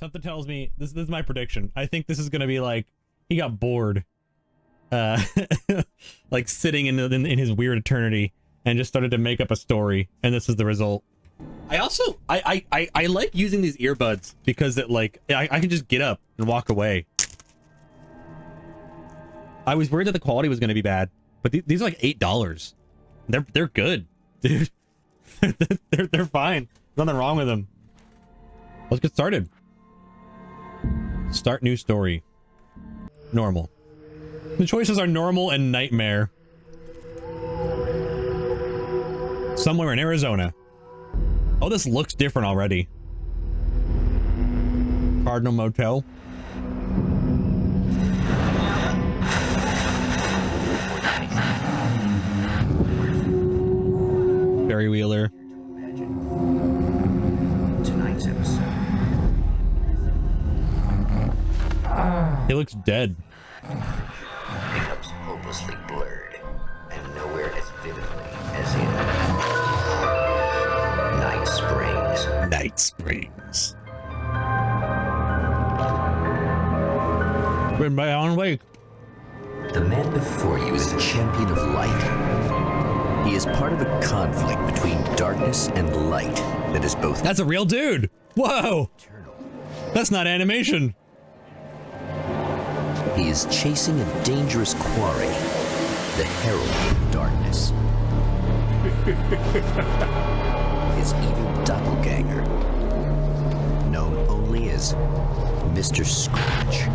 Something tells me this is my prediction. I think this is gonna be like he got bored, like sitting in his weird eternity and just started to make up a story, and this is the result. I also I like using these earbuds because it like I can just get up and walk away. I was worried that the quality was gonna be bad, but these are like $8. They're good, dude. they're fine. There's nothing wrong with them. Let's get started. Start new story. Normal. The choices are normal and nightmare. Somewhere in Arizona. Oh, this looks different already. Cardinal Motel. Barry Wheeler. Tonight's episode. He looks dead. Becomes hopelessly blurred, and nowhere as vividly as in Night Springs. Night Springs. Written by Alan Wake. The man before you is a champion of light. He is part of a conflict between darkness and light that is both. That's a real dude. Whoa. Eternal. That's not animation. He is chasing a dangerous quarry, the herald of darkness. His evil doppelganger, known only as Mr. Scratch.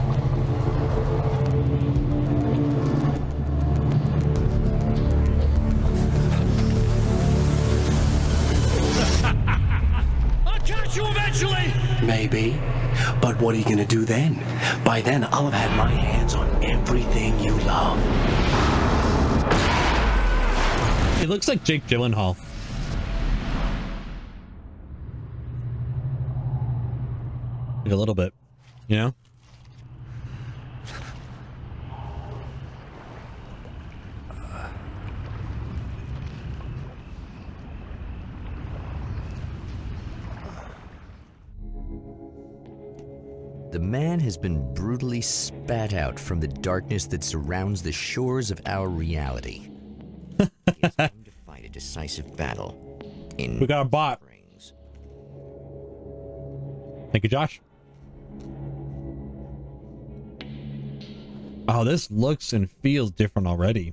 I'll catch you eventually! Maybe. But what are you gonna do then? By then, I'll have had my hands on everything you love. He looks like Jake Gyllenhaal. Like a little bit, you know? The man has been brutally spat out from the darkness that surrounds the shores of our reality. He has come to fight a decisive battle in We got a bot. Springs. Thank you, Josh. Oh, this looks and feels different already.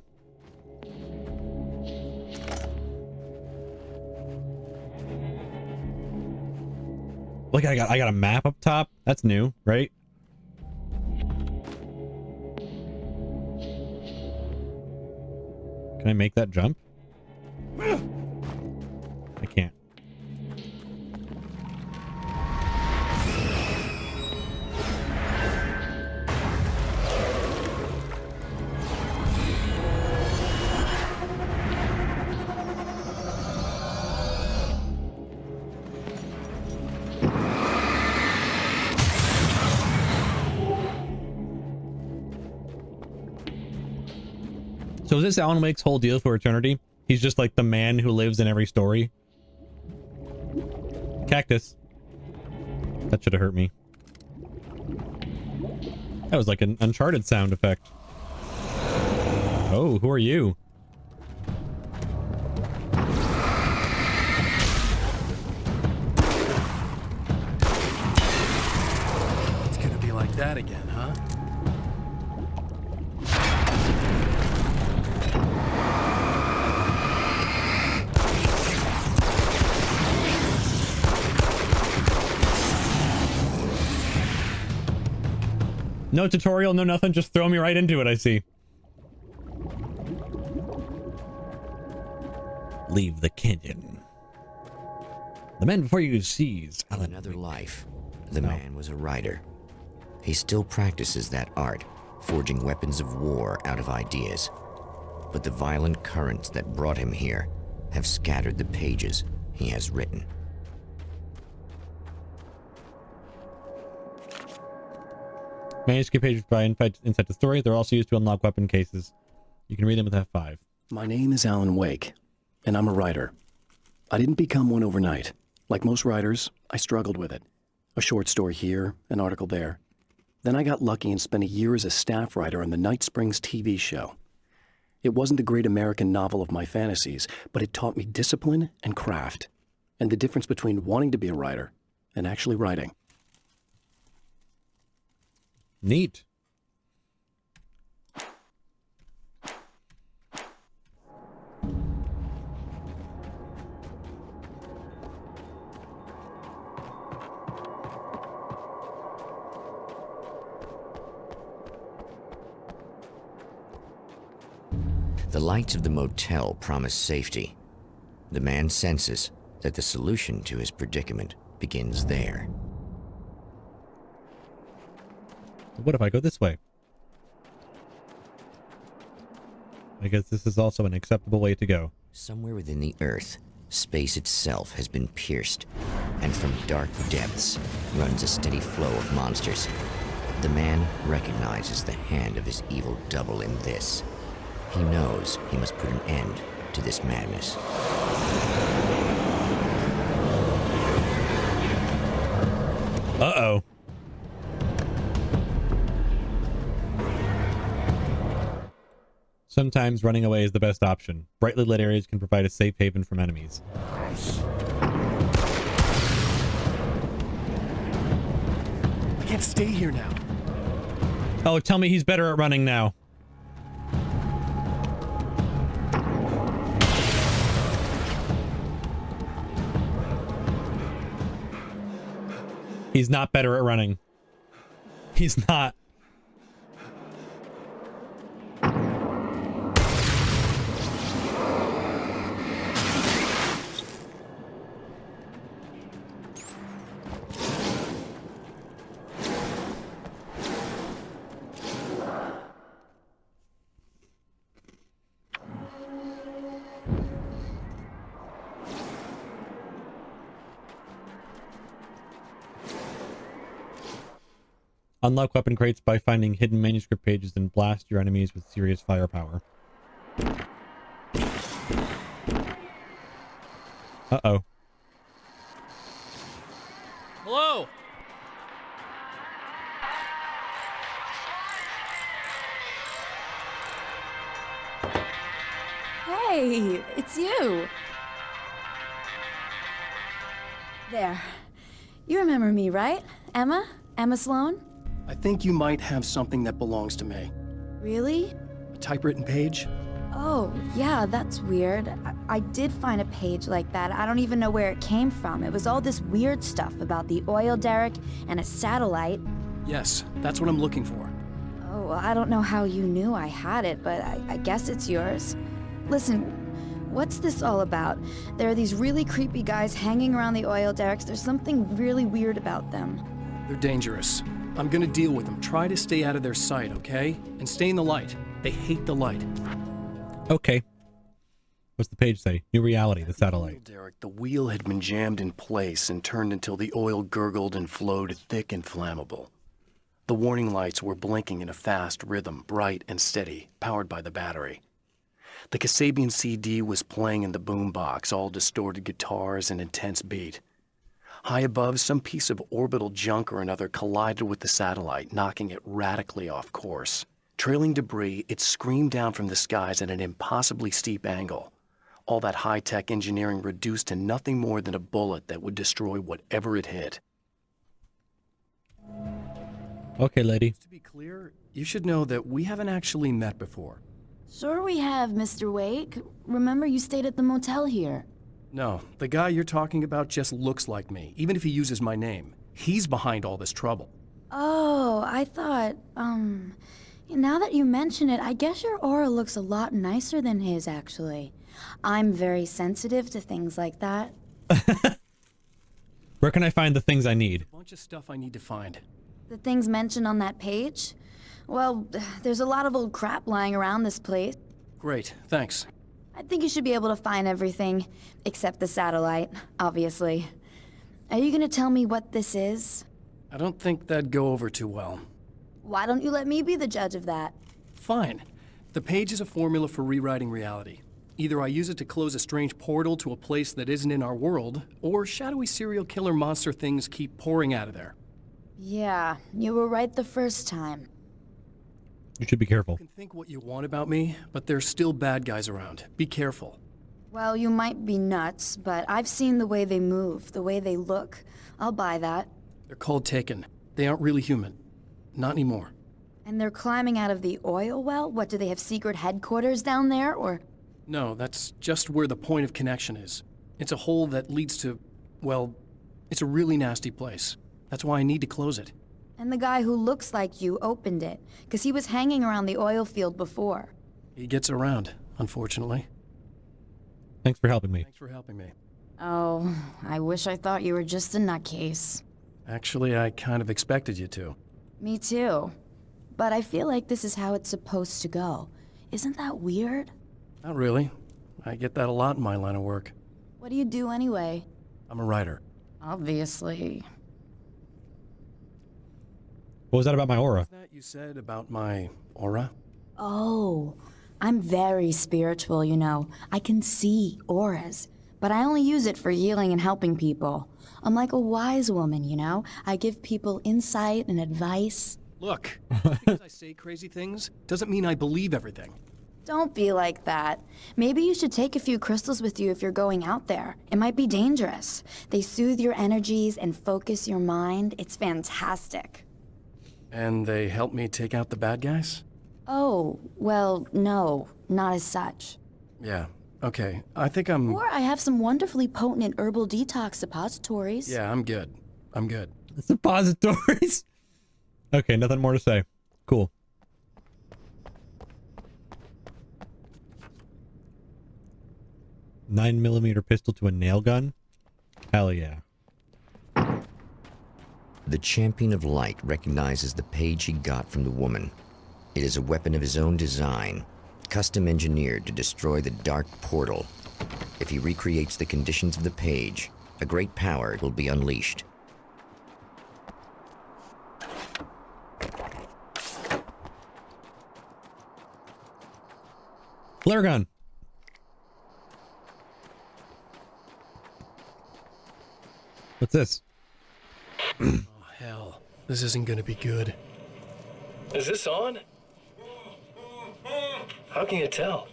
Look, I got a map up top. That's new, right? Can I make that jump? I can't. So is this Alan Wake's whole deal for eternity? He's just like the man who lives in every story. Cactus. That should have hurt me. That was like an Uncharted sound effect. Oh, who are you? It's gonna be like that again, huh? No tutorial, no nothing, just throw me right into it, I see. Leave the canyon. The man before you sees In Alan another Wake. life, the No. man was a writer. He still practices that art, forging weapons of war out of ideas. But the violent currents that brought him here have scattered the pages he has written. Manuscript pages provide insight to story. They're also used to unlock weapon cases. You can read them with F5. My name is Alan Wake, and I'm a writer. I didn't become one overnight. Like most writers, I struggled with it. A short story here, an article there. Then I got lucky and spent a year as a staff writer on the Night Springs TV show. It wasn't the great American novel of my fantasies, but it taught me discipline and craft, and the difference between wanting to be a writer and actually writing. Neat. The lights of the motel promise safety. The man senses that the solution to his predicament begins there. What if I go this way? I guess this is also an acceptable way to go. Somewhere within the earth, space itself has been pierced, and from dark depths runs a steady flow of monsters. The man recognizes the hand of his evil double in this. He knows he must put an end to this madness. Uh-oh. Sometimes running away is the best option. Brightly lit areas can provide a safe haven from enemies. I can't stay here now. Oh, tell me he's better at running now. He's not better at running. He's not. Unlock weapon crates by finding hidden manuscript pages and blast your enemies with serious firepower. Uh-oh. Hello? Hey, it's you. There. You remember me, right? Emma? Emma Sloan? I think you might have something that belongs to me. Really? A typewritten page? Oh, yeah, that's weird. I did find a page like that. I don't even know where it came from. It was all this weird stuff about the oil derrick and a satellite. Yes, that's what I'm looking for. Oh, well, I don't know how you knew I had it, but I guess it's yours. Listen, what's this all about? There are these really creepy guys hanging around the oil derricks. There's something really weird about them. They're dangerous. I'm gonna deal with them. Try to stay out of their sight, okay? And stay in the light. They hate the light. Okay. What's the page say? New reality, the satellite. Derek, the wheel had been jammed in place and turned until the oil gurgled and flowed thick and flammable. The warning lights were blinking in a fast rhythm, bright and steady, powered by the battery. The Kasabian CD was playing in the boombox, all distorted guitars and intense beat. High above, some piece of orbital junk or another collided with the satellite, knocking it radically off course. Trailing debris, it screamed down from the skies at an impossibly steep angle. All that high-tech engineering reduced to nothing more than a bullet that would destroy whatever it hit. Okay, lady. To be clear, you should know that we haven't actually met before. Sure we have, Mr. Wake. Remember you stayed at the motel here. No, the guy you're talking about just looks like me, even if he uses my name. He's behind all this trouble. Oh, I thought, now that you mention it, I guess your aura looks a lot nicer than his, actually. I'm very sensitive to things like that. Where can I find the things I need? A bunch of stuff I need to find. The things mentioned on that page? Well, there's a lot of old crap lying around this place. Great, thanks. I think you should be able to find everything, except the satellite, obviously. Are you gonna tell me what this is? I don't think that'd go over too well. Why don't you let me be the judge of that? Fine. The page is a formula for rewriting reality. Either I use it to close a strange portal to a place that isn't in our world, or shadowy serial killer monster things keep pouring out of there. Yeah, you were right the first time. You should be careful. You can think what you want about me, but there's still bad guys around. Be careful. Well, you might be nuts, but I've seen the way they move, the way they look. I'll buy that. They're called Taken. They aren't really human. Not anymore. And they're climbing out of the oil well? What, do they have secret headquarters down there, or...? No, that's just where the point of connection is. It's a hole that leads to, well, it's a really nasty place. That's why I need to close it. And the guy who looks like you opened it, because he was hanging around the oil field before. He gets around, unfortunately. Thanks for helping me. Thanks for helping me. Oh, I wish I thought you were just a nutcase. Actually, I kind of expected you to. Me too. But I feel like this is how it's supposed to go. Isn't that weird? Not really. I get that a lot in my line of work. What do you do anyway? I'm a writer. Obviously. What was that about my aura? What's that you said about my aura? Oh, I'm very spiritual, you know. I can see auras, but I only use it for healing and helping people. I'm like a wise woman, you know? I give people insight and advice. Look, just because I say crazy things doesn't mean I believe everything. Don't be like that. Maybe you should take a few crystals with you if you're going out there. It might be dangerous. They soothe your energies and focus your mind. It's fantastic. And they help me take out the bad guys? Oh, well, no, not as such. Yeah, okay. I think I'm... Or I have some wonderfully potent herbal detox suppositories. Yeah, I'm good. I'm good. Suppositories. Okay, nothing more to say. Cool. $9mm pistol to a nail gun? Hell yeah. The Champion of Light recognizes the page he got from the woman. It is a weapon of his own design, custom engineered to destroy the dark portal. If he recreates the conditions of the page, a great power will be unleashed. Flare gun. What's this? Oh, hell. This isn't gonna be good. Is this on? How can you tell?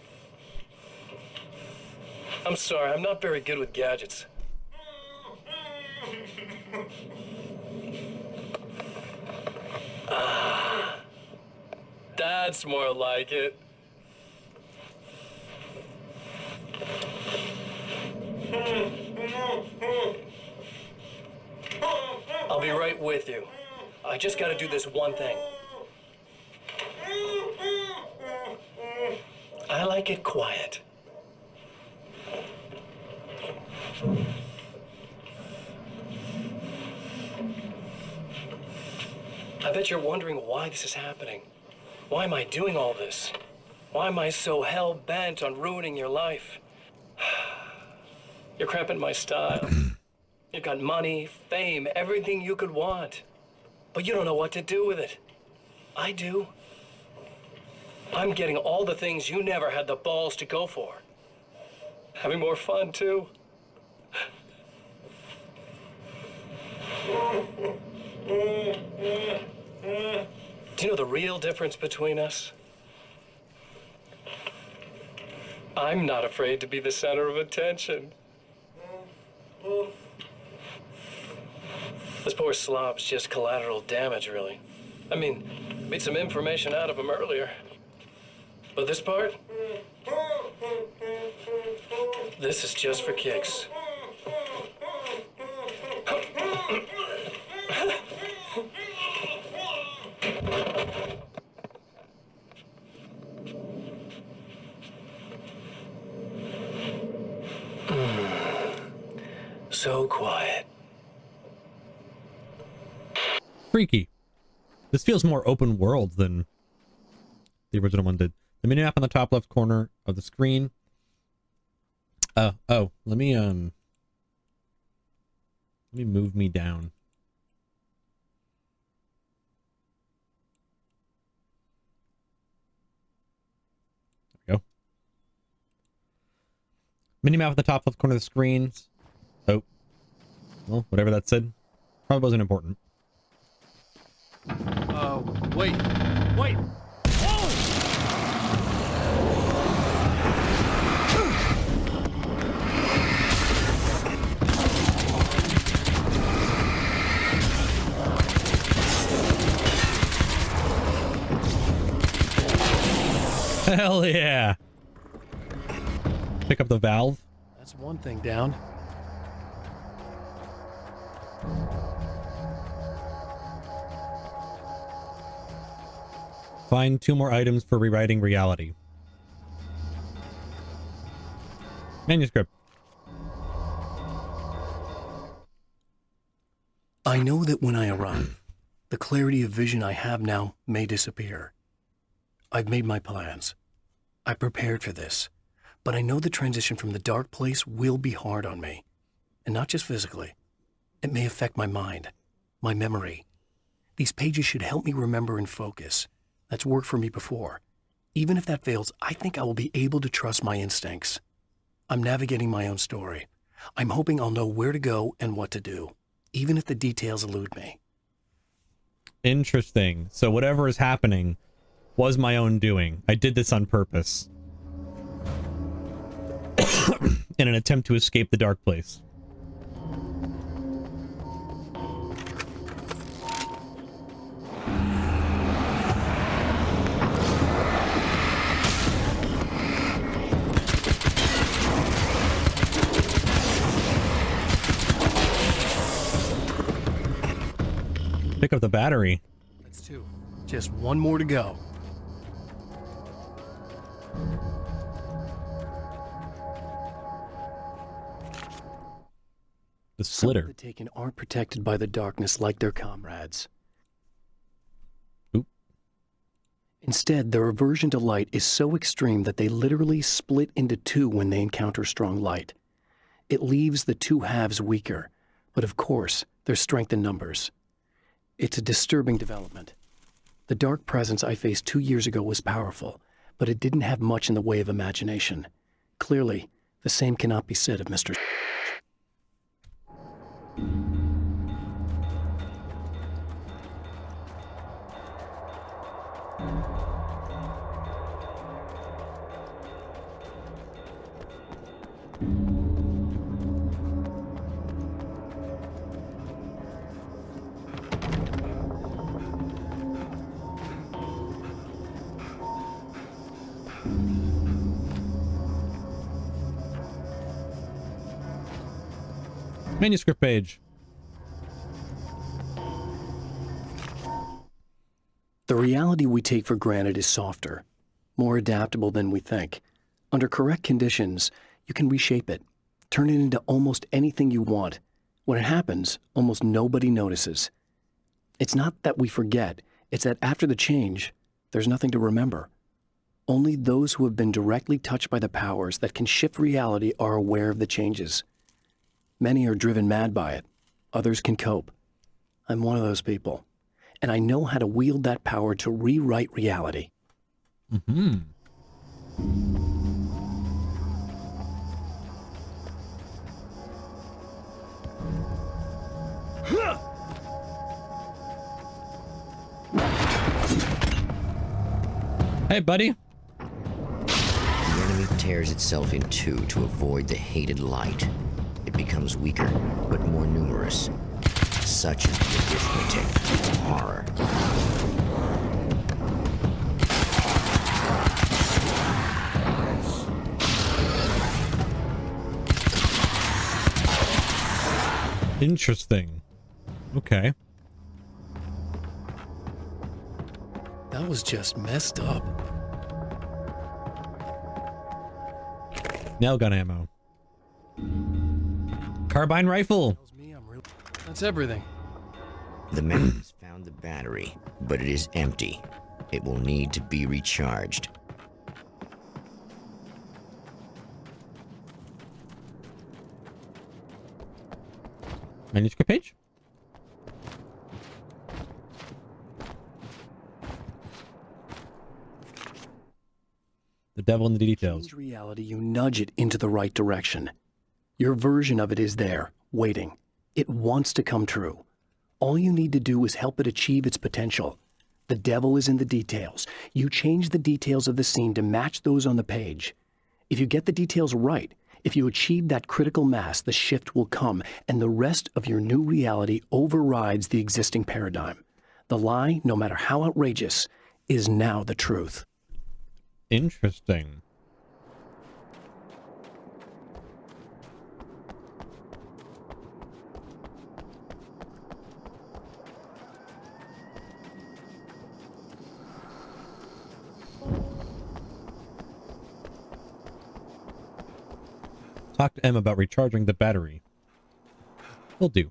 I'm sorry, I'm not very good with gadgets. That's more like it. I'll be right with you. I just gotta do this one thing. I like it quiet. I bet you're wondering why this is happening. Why am I doing all this? Why am I so hell-bent on ruining your life? You're cramping my style. You've got money, fame, everything you could want. But you don't know what to do with it. I do. I'm getting all the things you never had the balls to go for. Having more fun, too. Do you know the real difference between us? I'm not afraid to be the center of attention. This poor slob's just collateral damage, really. I mean, made some information out of him earlier. But this part? This is just for kicks. So quiet. Freaky. This feels more open world than the original one did. The mini map on the top left corner of the screen. Oh, let me move me down. There we go. Minimap at the top left corner of the screen. Oh. Well, whatever that said. Probably wasn't important. Wait. Wait! Hell yeah. Pick up the valve. That's one thing down. Find 2 more items for rewriting reality. Manuscript. I know that when I arrive, the clarity of vision I have now may disappear. I've made my plans. I prepared for this, but I know the transition from the dark place will be hard on me, and not just physically. It may affect my mind, my memory. These pages should help me remember and focus. That's worked for me before. Even if that fails, I think I will be able to trust my instincts. I'm navigating my own story. I'm hoping I'll know where to go and what to do, even if the details elude me. Interesting. So whatever is happening was my own doing. I did this on purpose. In an attempt to escape the dark place. Pick up the battery. That's 2. Just 1 more to go. The Some of slitter. the Taken aren't protected by the darkness like their comrades. Oop. Instead, their aversion to light is so extreme that they literally split into 2 when they encounter strong light. It leaves the 2 halves weaker, but of course, there's strength in numbers. It's a disturbing development. The dark presence I faced 2 years ago was powerful, but it didn't have much in the way of imagination. Clearly, the same cannot be said of Mr. Manuscript page. The reality we take for granted is softer, more adaptable than we think. Under correct conditions, you can reshape it, turn it into almost anything you want. When it happens, almost nobody notices. It's not that we forget, it's that after the change, there's nothing to remember. Only those who have been directly touched by the powers that can shift reality are aware of the changes. Many are driven mad by it. Others can cope. I'm one of those people. And I know how to wield that power to rewrite reality. Mm-hmm. Hey, buddy. The enemy tears itself in 2 to avoid the hated light. It becomes weaker, but more numerous. Such is the arithmetic of horror. Interesting. Okay. That was just messed up. Nail gun ammo. Carbine rifle. Tells me I'm real. That's everything. The man has found the battery, but it is empty. It will need to be recharged. Manuscript page. The devil in the details. Change reality, you nudge it into the right direction. Your version of it is there, waiting. It wants to come true. All you need to do is help it achieve its potential. The devil is in the details. You change the details of the scene to match those on the page. If you get the details right, if you achieve that critical mass, the shift will come, and the rest of your new reality overrides the existing paradigm. The lie, no matter how outrageous, is now the truth. Interesting. Talk to Em about recharging the battery. Will do.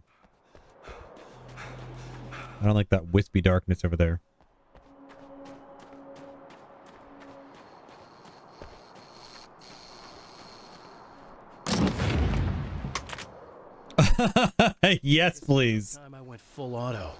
I don't like that wispy darkness over there. Yes, please. Time I went full auto.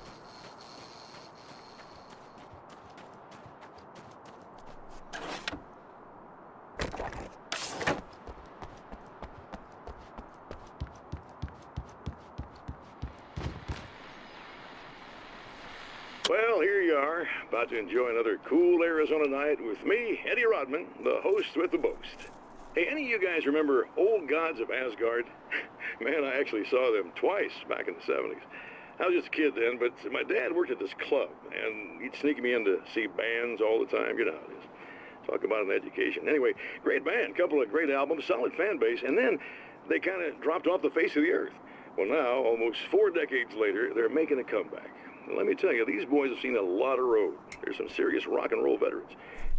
Well, here you are, about to enjoy another cool Arizona night with me, Eddie Rodman, the host with the boast. Hey, any of you guys remember Old Gods of Asgard? Man, I actually saw them twice back in the 70s. I was just a kid then, but my dad worked at this club, and he'd sneak me in to see bands all the time. You know how it is. Talk about an education. Anyway, great band, couple of great albums, solid fan base, and then they kind of dropped off the face of the earth. Well, now, almost 4 decades later, they're making a comeback. And let me tell you, these boys have seen a lot of road. They're some serious rock and roll veterans,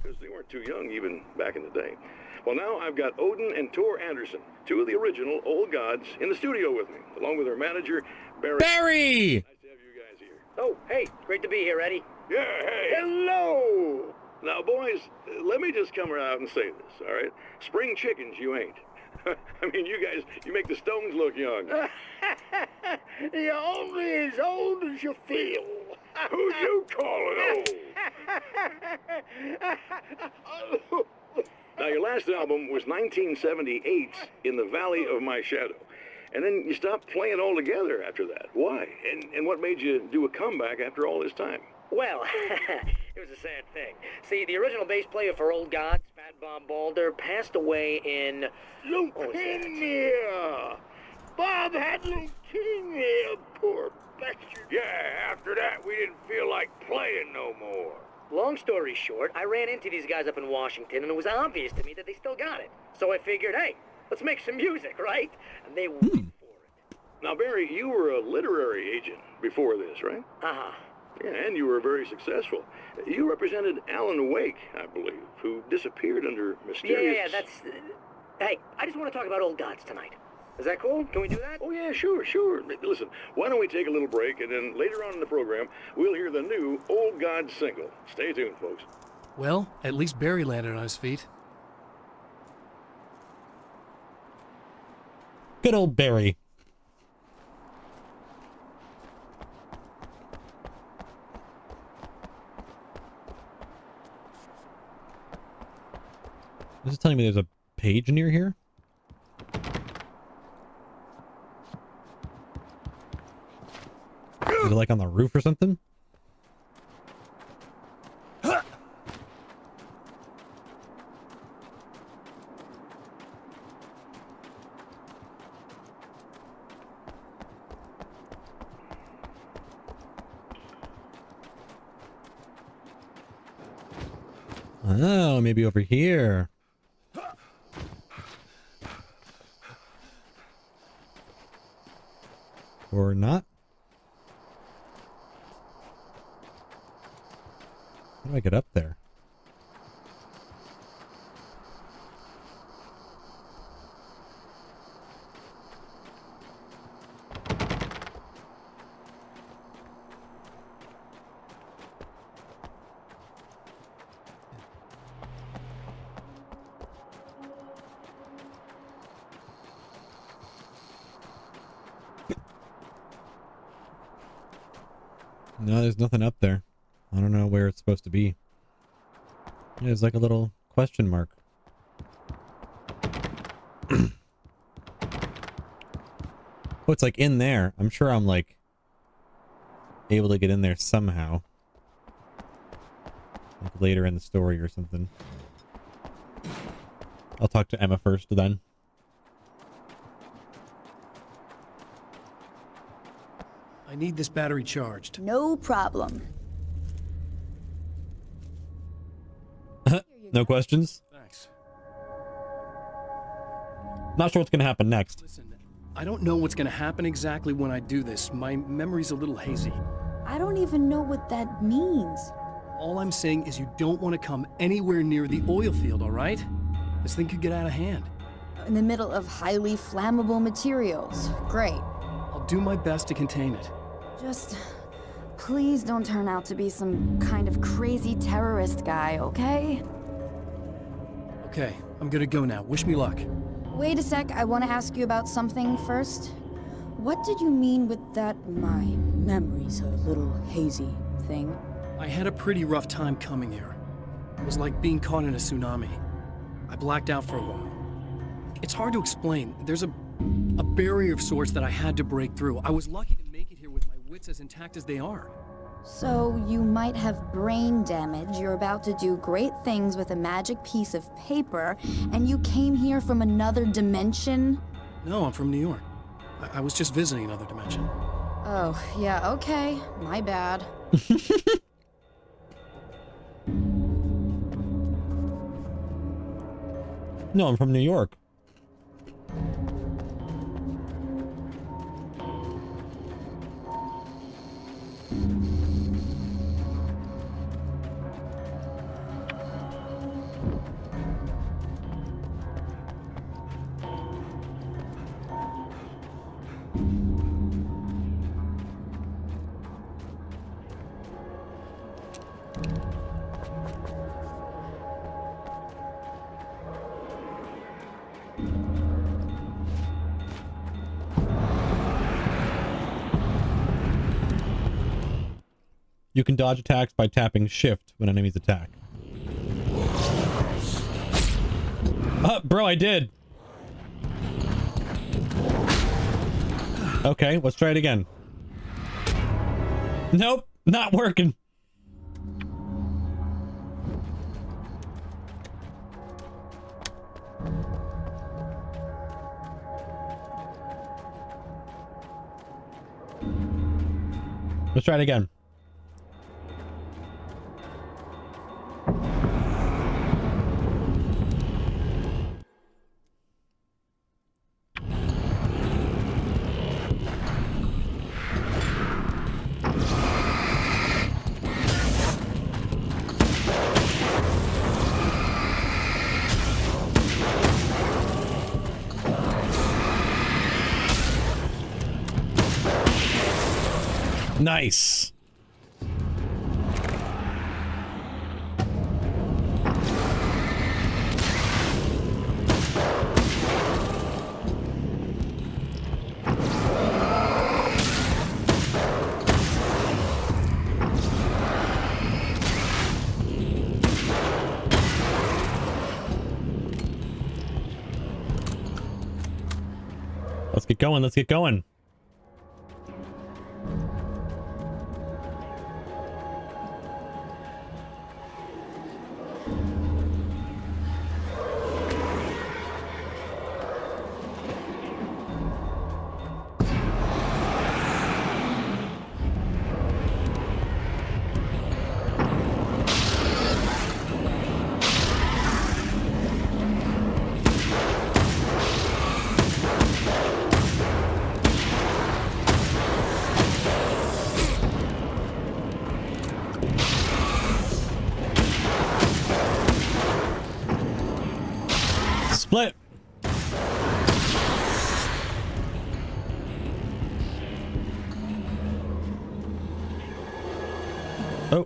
because they weren't too young even back in the day. Well, now I've got Odin and Tor Anderson, 2 of the original Old Gods, in the studio with me, along with their manager, Barry. Barry! Nice to have you guys here. Oh, hey, great to be here, Eddie. Yeah, hey. Hello! Now, boys, let me just come out and say this, all right? Spring chickens, you ain't. I mean, you guys, you make the Stones look young. You're only as old as you feel. Who you calling old? Now, your last album was 1978's In the Valley of My Shadow. And then you stopped playing altogether after that. Why? And what made you do a comeback after all this time? Well, it was a sad thing. See, the original bass player for Old Gods, Fat Bob Balder, passed away in... Leukemia! Bob had leukemia, poor bastard. Yeah, after that, we didn't feel like playing no more. Long story short, I ran into these guys up in Washington, and it was obvious to me that they still got it. So I figured, hey, let's make some music, right? And they went for it. Now, Barry, you were a literary agent before this, right? Uh-huh. Yeah, and you were very successful. You represented Alan Wake, I believe, who disappeared under mysterious... Yeah, that's... Hey, I just want to talk about Old Gods tonight. Is that cool? Can we do that? Oh, yeah, sure. Listen, why don't we take a little break, and then later on in the program, we'll hear the new Old Gods single. Stay tuned, folks. Well, at least Barry landed on his feet. Good old Barry. This is telling me there's a page near here. Is it like on the roof or something? Oh, maybe over here. Or not? How do I get up there? No, there's nothing up there. I don't know where it's supposed to be. There's like a little question mark. Oh, it's like in there. I'm sure I'm like able to get in there somehow. Like later in the story or something. I'll talk to Emma first then. I need this battery charged. No problem. No questions? Thanks. Not sure what's gonna happen next. Listen, I don't know what's gonna happen exactly when I do this. My memory's a little hazy. I don't even know what that means. All I'm saying is you don't want to come anywhere near the oil field, all right? This thing could get out of hand. In the middle of highly flammable materials. Great. I'll do my best to contain it. Just please don't turn out to be some kind of crazy terrorist guy, okay? Okay, I'm gonna go now. Wish me luck. Wait a sec, I want to ask you about something first. What did you mean with that my memory's a little hazy thing? I had a pretty rough time coming here. It was like being caught in a tsunami. I blacked out for a while. It's hard to explain. There's a barrier of sorts that I had to break through. I was lucky to make it here with my wits as intact as they are. So you might have brain damage, you're about to do great things with a magic piece of paper, and you came here from another dimension? No, I'm from New York. I was just visiting another dimension. Oh, yeah, okay. My bad. No, I'm from New York. You can dodge attacks by tapping shift when enemies attack. Bro, I did. Okay, let's try it again. Nope, not working. Let's try it again. Nice. Let's get going. Let's get going. Split. Oh,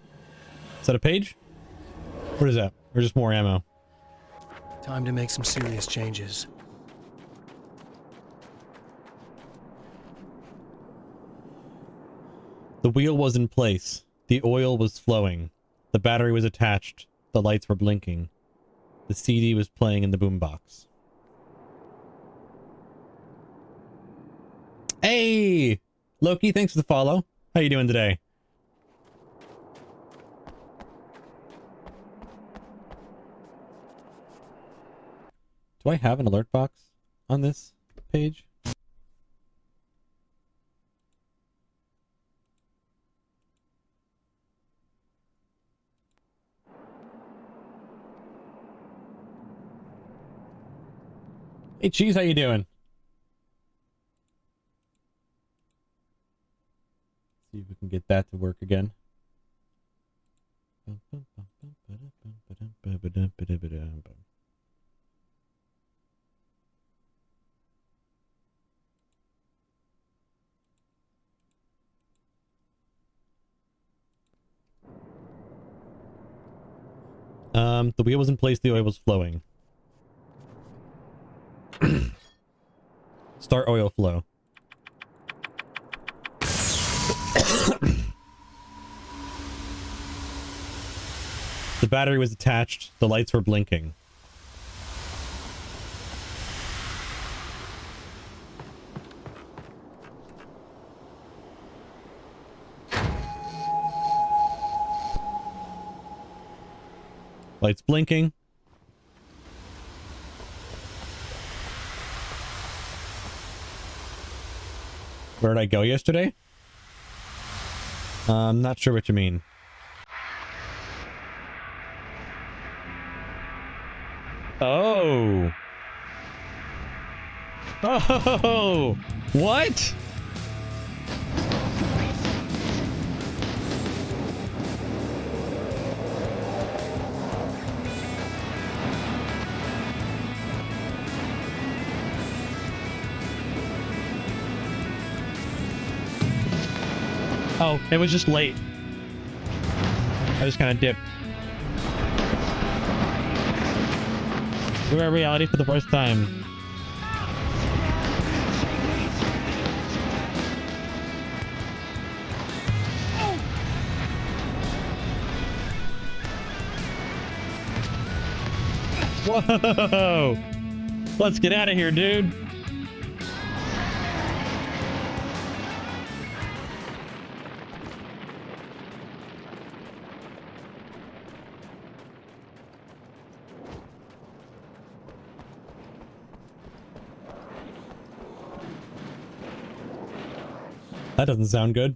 is that a page? What is that? Or just more ammo? Time to make some serious changes. The wheel was in place. The oil was flowing. The battery was attached. The lights were blinking. The CD was playing in the boombox. Hey, Loki, thanks for the follow. How you doing today? Do I have an alert box on this page? Hey, Cheese, how you doing? See if we can get that to work again. The wheel was in place, the oil was flowing. Start oil flow. The battery was attached, the lights were blinking. Lights blinking. Where did I go yesterday? I'm not sure what you mean. Oh. Oh. What? Oh, it was just late. I just kind of dipped. We were in reality for the first time. Whoa! Let's get out of here, dude. That doesn't sound good.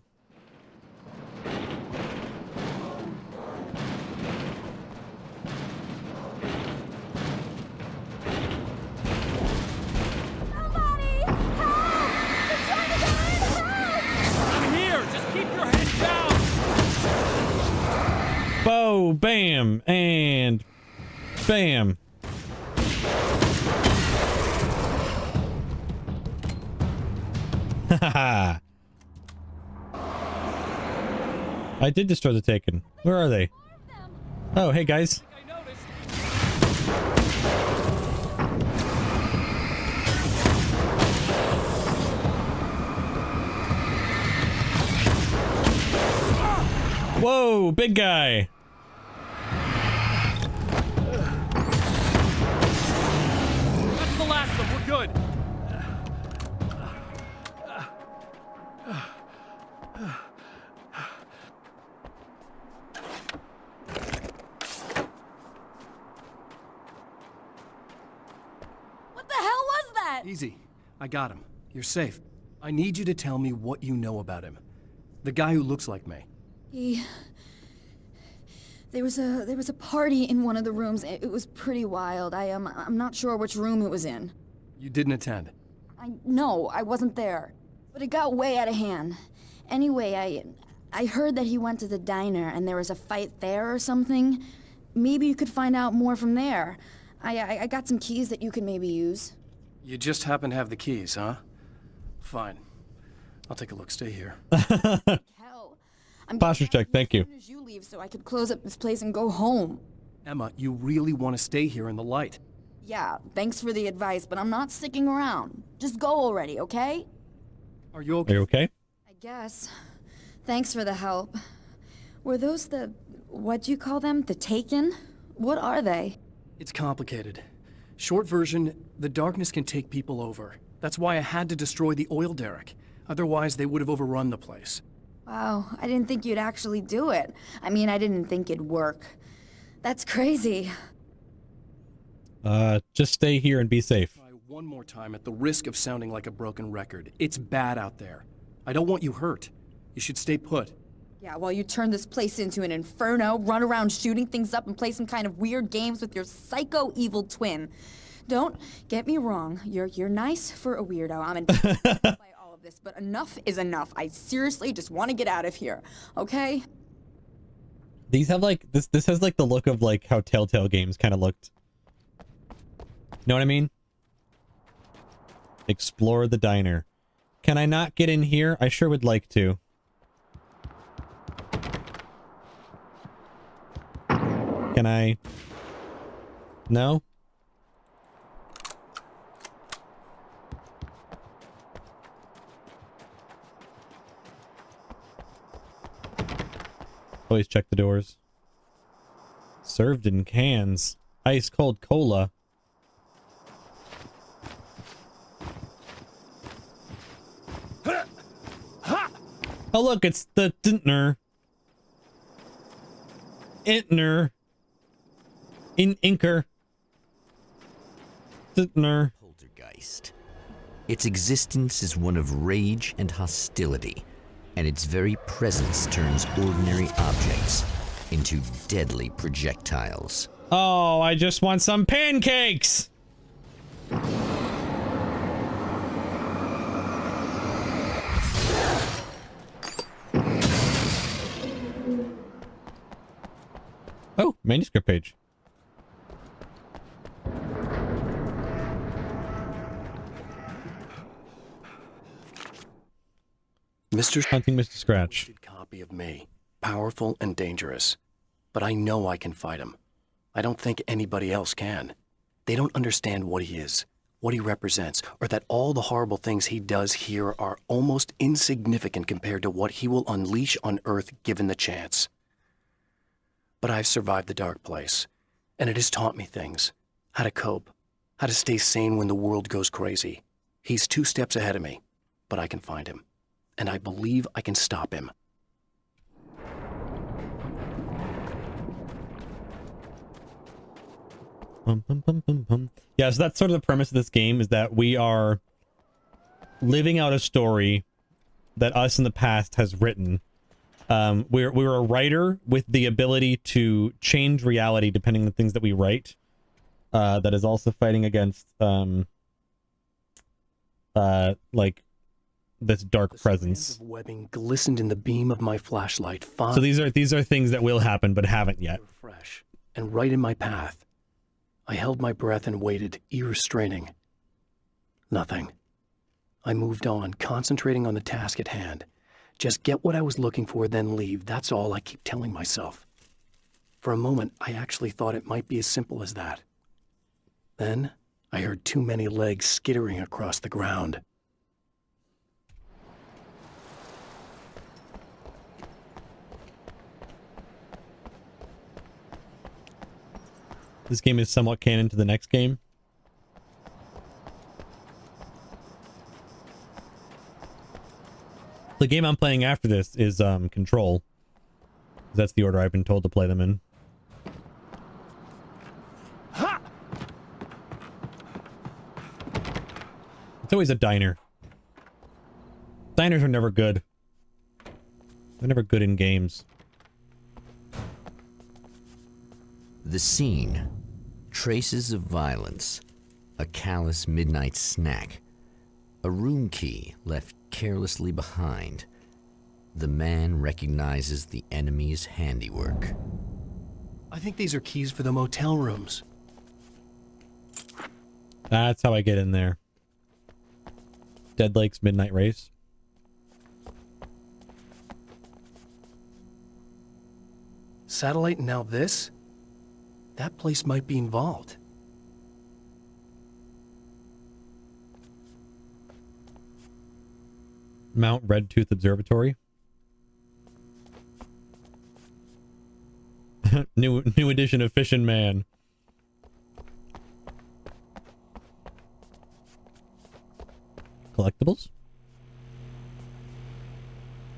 I'm here. Just keep your head down. Bo, bam, and bam. Haha. I did destroy the Taken. Where are they? Oh, hey guys. I noticed. Whoa, big guy. That's the last of them. We're good. What the hell was that? Easy. I got him. You're safe. I need you to tell me what you know about him. The guy who looks like me. There was a party in one of the rooms. It was pretty wild. I'm not sure which room it was in. You didn't attend. No, I wasn't there. But it got way out of hand. Anyway, I heard that he went to the diner and there was a fight there or something. Maybe you could find out more from there. I got some keys that you could maybe use. You just happen to have the keys, huh? Fine. I'll take a look. Stay here. Hell, I'm Posture check, thank you. as soon as you leave so I could close up this place and go home. Emma, you really want to stay here in the light. Yeah, thanks for the advice, but I'm not sticking around. Just go already, okay? Are you Are okay? you okay? I guess. Thanks for the help. Were those what'd you call them? The Taken? What are they? It's complicated. Short version, the darkness can take people over. That's why I had to destroy the oil derrick. Otherwise, they would have overrun the place. Wow, I didn't think you'd actually do it. I mean, I didn't think it'd work. That's crazy. Just stay here and be safe. Try one more time at the risk of sounding like a broken record. It's bad out there. I don't want you hurt. You should stay put. Yeah, while you turn this place into an inferno, run around shooting things up and play some kind of weird games with your psycho evil twin. Don't get me wrong, you're nice for a weirdo. I'm impressed by all of this, but enough is enough. I seriously just want to get out of here, okay? These have like this has like the look of like how Telltale games kind of looked. Know what I mean? Explore the diner. Can I not get in here? I sure would like to. Can I? No? Always check the doors. Served in cans. Ice cold cola. Oh look, it's the Dintner. Intner. Inker. Dintner. Poltergeist. Its existence is one of rage and hostility, and its very presence turns ordinary objects into deadly projectiles. Oh, I just want some pancakes! Oh, manuscript page. Mr. Hunting Mr. Scratch. Twisted copy of me, powerful and dangerous. But I know I can fight him. I don't think anybody else can. They don't understand what he is, what he represents, or that all the horrible things he does here are almost insignificant compared to what he will unleash on Earth given the chance. But I've survived the dark place, and it has taught me things. How to cope, how to stay sane when the world goes crazy. He's 2 steps ahead of me, but I can find him. And I believe I can stop him. Yeah, so that's sort of the premise of this game, is that we are living out a story that us in the past has written. We're a writer with the ability to change reality depending on the things that we write. That is also fighting against like this dark presence. Strands of webbing glistened in the beam of my flashlight. So these are things that will happen but haven't yet. Fresh and right in my path. I held my breath and waited, ear-straining. Nothing. I moved on, concentrating on the task at hand. Just get what I was looking for, then leave. That's all I keep telling myself. For a moment, I actually thought it might be as simple as that. Then, I heard too many legs skittering across the ground. This game is somewhat canon to the next game. The game I'm playing after this is Control. That's the order I've been told to play them in. It's always a diner. Diners are never good. They're never good in games. The scene. Traces of violence. A callous midnight snack. A room key left carelessly behind. The man recognizes the enemy's handiwork. I think these are keys for the motel rooms. That's how I get in there. Dead Lake's Midnight Race. Satellite and now this? That place might be involved. Mount Redtooth Observatory. new edition of Fishin' Man. Collectibles?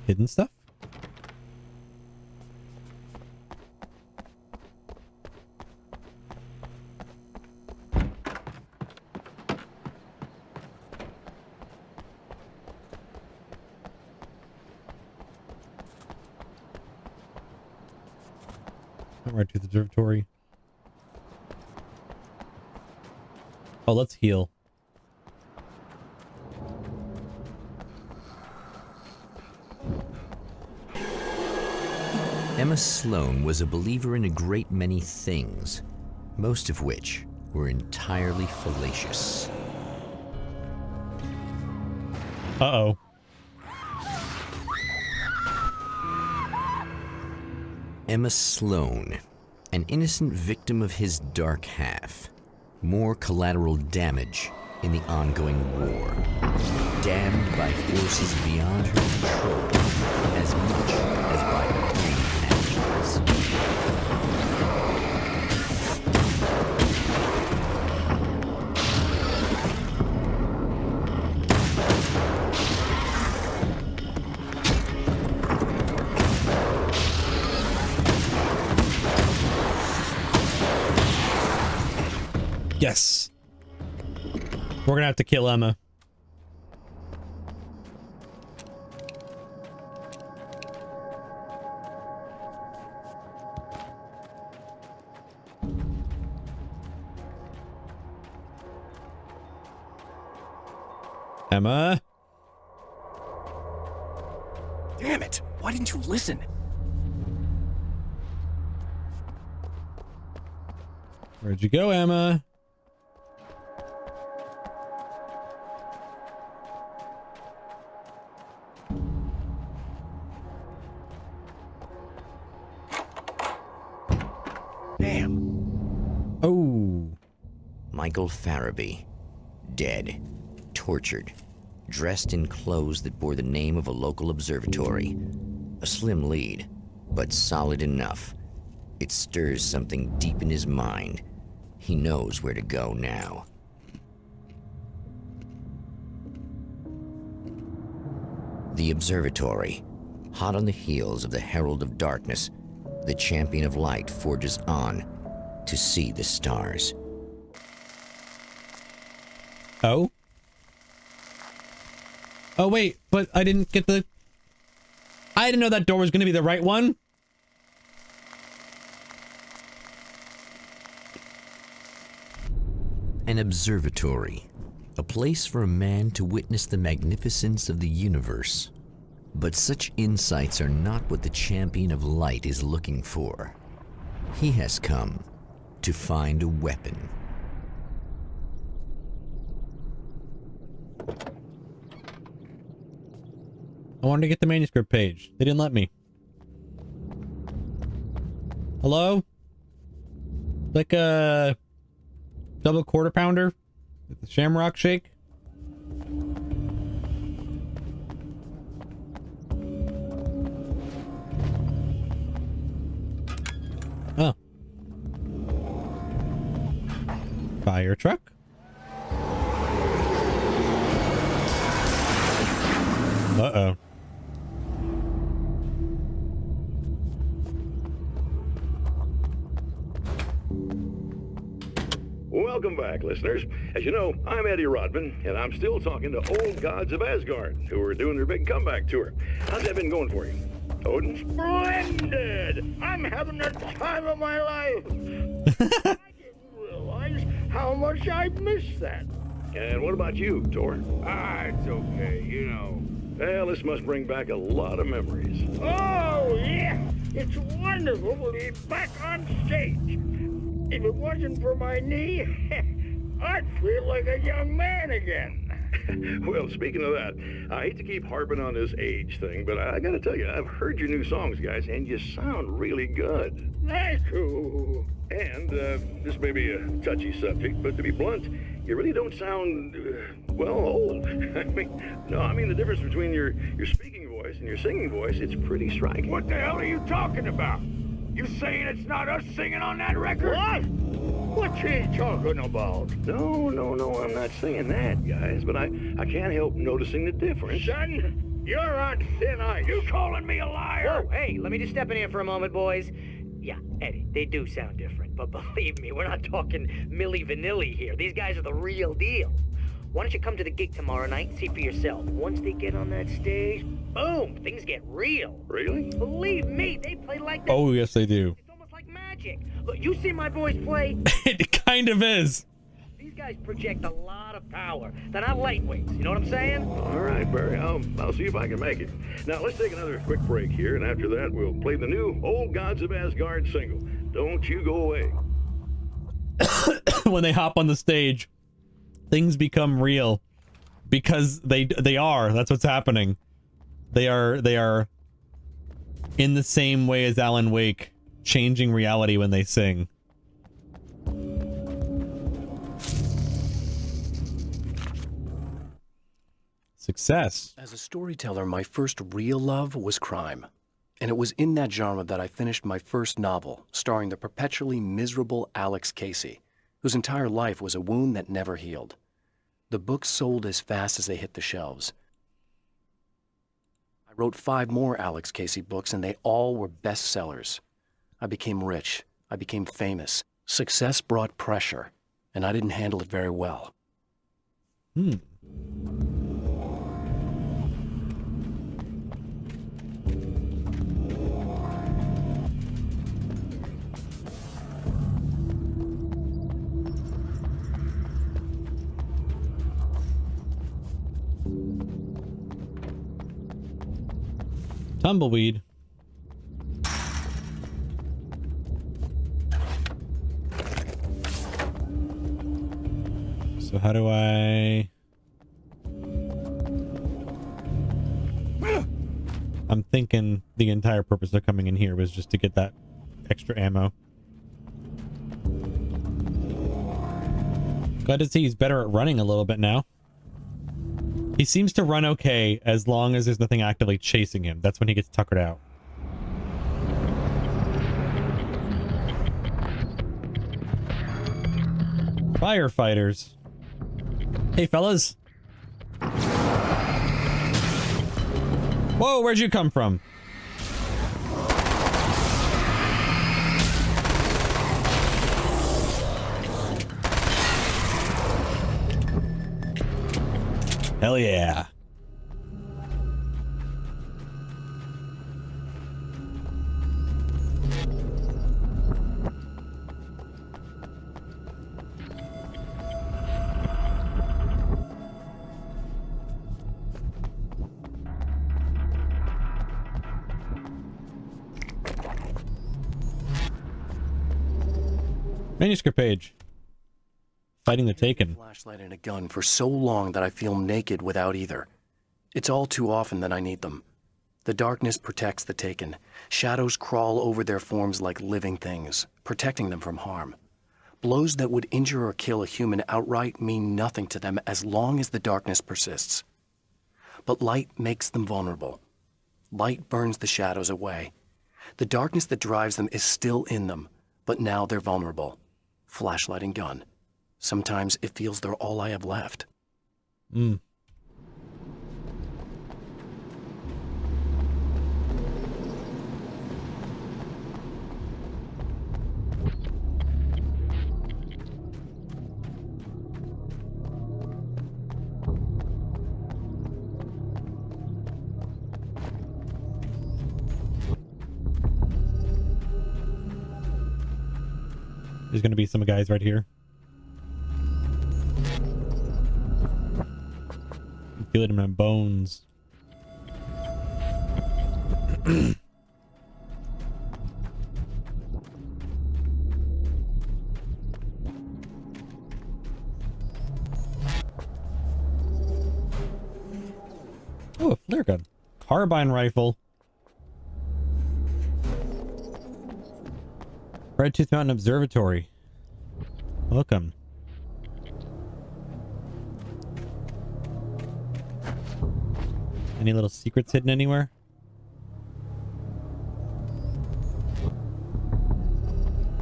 hidden stuff? Right to the observatory. Oh, let's heal. Emma Sloan was a believer in a great many things, most of which were entirely fallacious. Uh-oh. Emma Sloan, an innocent victim of his dark half. More collateral damage in the ongoing war. Damned by forces beyond her control as much as by her own actions. Yes. We're gonna have to kill Emma. Emma? Damn it! Why didn't you listen? Where'd you go, Emma? Damn. Oh. Michael Farabee, dead, tortured, dressed in clothes that bore the name of a local observatory. A slim lead, but solid enough. It stirs something deep in his mind. He knows where to go now. The observatory, hot on the heels of the Herald of Darkness, the Champion of Light forges on to see the stars. Oh? Oh, wait, but I didn't get the... I didn't know that door was going to be the right one. An observatory, a place for a man to witness the magnificence of the universe. But such insights are not what the Champion of Light is looking for. He has come to find a weapon. I wanted to get the manuscript page. They didn't let me. Hello? Like a double quarter pounder with the shamrock shake? Oh. Fire truck? Uh-oh. Welcome back, listeners. As you know, I'm Eddie Rodman, and I'm still talking to old gods of Asgard, who are doing their big comeback tour. How's that been going for you, Odin? Splendid! I'm having the time of my life. I didn't realize how much I missed that. And what about you, Thor? It's okay, you know. Well, this must bring back a lot of memories. Oh, yeah! It's wonderful to be back on stage. If it wasn't for my knee, I'd feel like a young man again. Well, speaking of that, I hate to keep harping on this age thing, but I gotta tell you, I've heard your new songs, guys, and you sound really good. Thank you. And this may be a touchy subject, but to be blunt, you really don't sound, well, old. I mean the difference between your speaking voice and your singing voice, it's pretty striking. What the hell are you talking about? You saying it's not us singing on that record? What? What's he talking about? No, I'm not saying that, guys, but I can't help noticing the difference. Son, You're on thin ice. You calling me a liar? Whoa, hey, let me just step in here for a moment, boys. Yeah, Eddie, they do sound different, but believe me, we're not talking Milli Vanilli here. These guys are the real deal. Why don't you come to the gig tomorrow night and see for yourself? Once they get on that stage, boom, things get real. Really? Believe me, they play like that. Oh, yes, they do. It's almost like magic. Look, you see my boys play? It kind of is. These guys project a lot of power. They're not lightweights, you know what I'm saying? All right, Barry, I'll see if I can make it. Now, let's take another quick break here, and after that, we'll play the new Old Gods of Asgard single. Don't you go away. When they hop on the stage, things become real because they are. That's what's happening. They are in the same way as Alan Wake, changing reality when they sing. Success. As a storyteller, my first real love was crime. And it was in that genre that I finished my first novel, starring the perpetually miserable Alex Casey, whose entire life was a wound that never healed. The books sold as fast as they hit the shelves. I wrote 5 more Alex Casey books, and they all were bestsellers. I became rich. I became famous. Success brought pressure, and I didn't handle it very well. Tumbleweed. So how do I... I'm thinking the entire purpose of coming in here was just to get that extra ammo. Glad to see he's better at running a little bit now. He seems to run okay as long as there's nothing actively chasing him. That's when he gets tuckered out. Firefighters. Hey, fellas. Whoa, where'd you come from? Hell yeah. Manuscript page. Fighting the Taken. Flashlight and a gun for so long that I feel naked without either. It's all too often that I need them. The darkness protects the Taken. Shadows crawl over their forms like living things, protecting them from harm. Blows that would injure or kill a human outright mean nothing to them as long as the darkness persists. But light makes them vulnerable. Light burns the shadows away. The darkness that drives them is still in them, but now they're vulnerable. Flashlight and gun. Sometimes it feels they're all I have left. There's gonna be some guys right here. I feel it in my bones. Oh, a flare gun. Carbine rifle. Red Tooth Mountain Observatory. Welcome. Any little secrets hidden anywhere?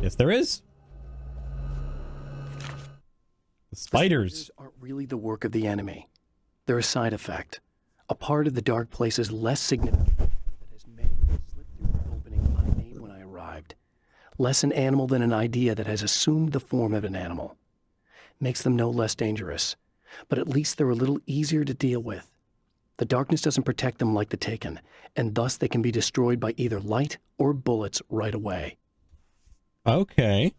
Yes, there is. The spiders Aren't really the work of the enemy. They're a side effect. A part of the dark place's less significant that has managed to slip through the opening I made when I arrived. Less an animal than an idea that has assumed the form of an animal. Makes them no less dangerous, but at least they're a little easier to deal with. The darkness doesn't protect them like the Taken, and thus they can be destroyed by either light or bullets right away. Okay.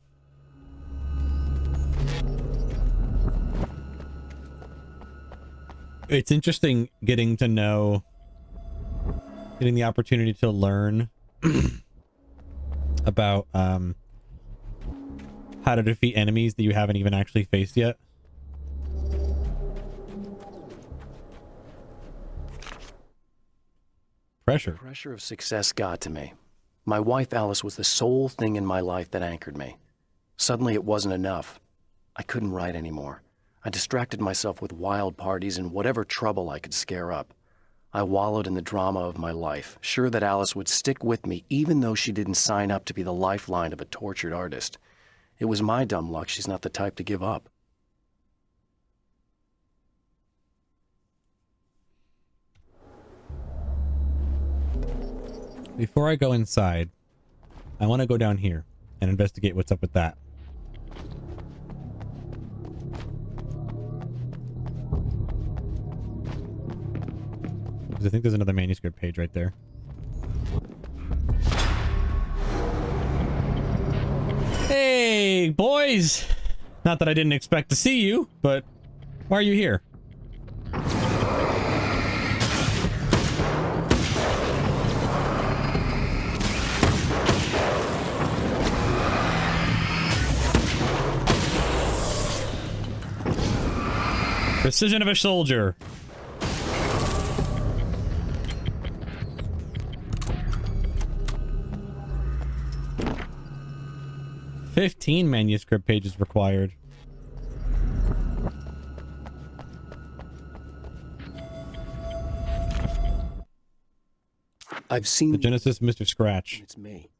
It's interesting getting the opportunity to learn about how to defeat enemies that you haven't even actually faced yet. Pressure. The pressure of success got to me. My wife Alice was the sole thing in my life that anchored me. Suddenly it wasn't enough. I couldn't write anymore. I distracted myself with wild parties and whatever trouble I could scare up. I wallowed in the drama of my life, sure that Alice would stick with me even though she didn't sign up to be the lifeline of a tortured artist. It was my dumb luck she's not the type to give up. Before I go inside, I want to go down here and investigate what's up with that. Because I think there's another manuscript page right there. Hey, boys! Not that I didn't expect to see you, but why are you here? Precision of a soldier. "15 manuscript pages required." I've seen the Genesis Mr. Scratch. It's me.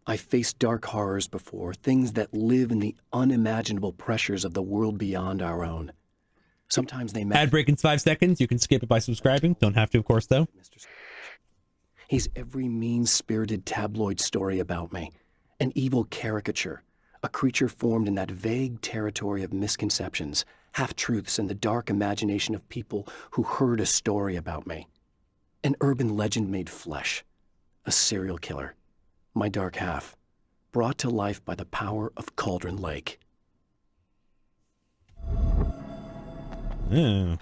I faced dark horrors before, things that live in the unimaginable pressures of the world beyond our own. Sometimes they Ad break in 5 seconds. You can skip it by subscribing. Don't have to, of course, though. He's every mean-spirited tabloid story about me. An evil caricature. A creature formed in that vague territory of misconceptions, half-truths, and the dark imagination of people who heard a story about me. An urban legend made flesh. A serial killer. My dark half. Brought to life by the power of Cauldron Lake. Yeah.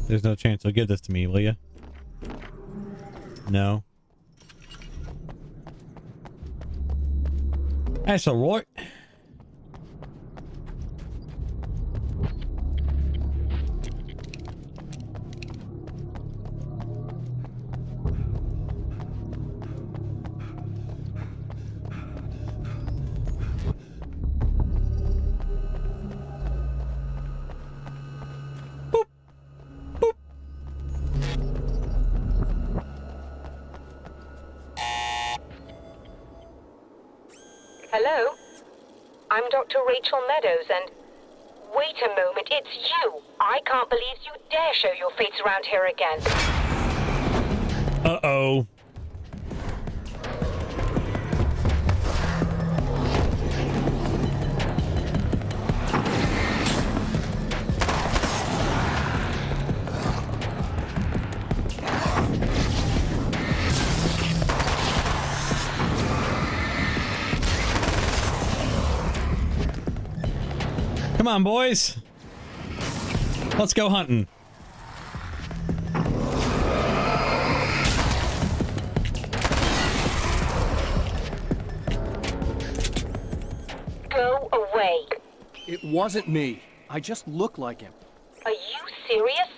There's no chance you'll give this to me, will you? No. That's alright. Hello? I'm Dr. Rachel Meadows, and... Wait a moment, it's you! I can't believe you dare show your face around here again. Uh-oh. Come on, boys. Let's go hunting. Go away. It wasn't me. I just look like him. Are you serious?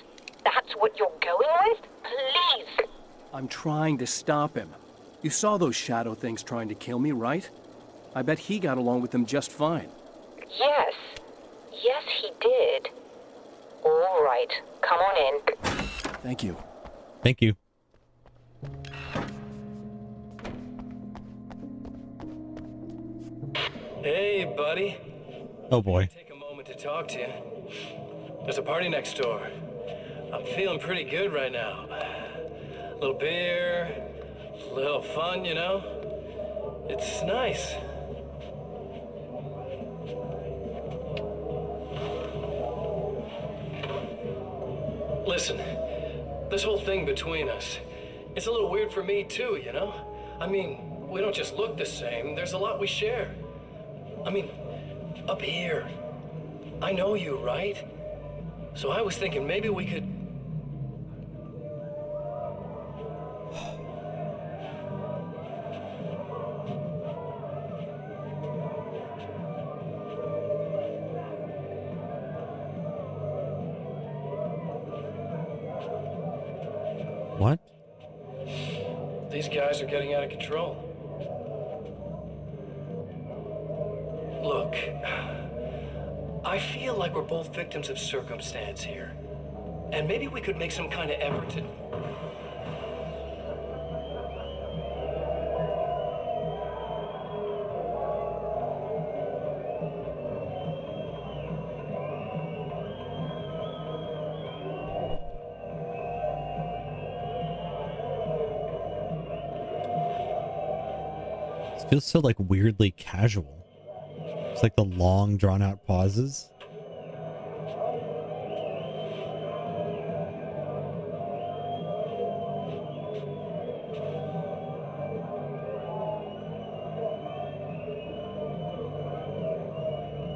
That's what you're going with? Please. I'm trying to stop him. You saw those shadow things trying to kill me, right? I bet he got along with them just fine. Yes. Yes, he did. All right. Come on in. Thank you. Thank you. Hey, buddy. Oh boy. Take a moment to talk to you. There's a party next door. I'm feeling pretty good right now. A little beer, a little fun, you know? It's nice. Listen, this whole thing between us, it's a little weird for me too, you know? I mean, we don't just look the same, there's a lot we share. I mean, up here, I know you, right? So I was thinking maybe we could... What? These guys are getting out of control. Look, I feel like we're both victims of circumstance here. And maybe we could make some kind of effort to... It feels so like weirdly casual. It's like the long drawn out pauses.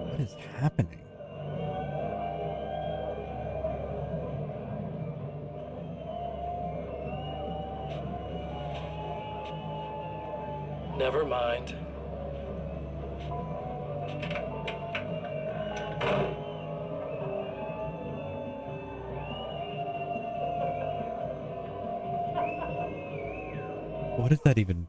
What is happening? Never mind. What is that even?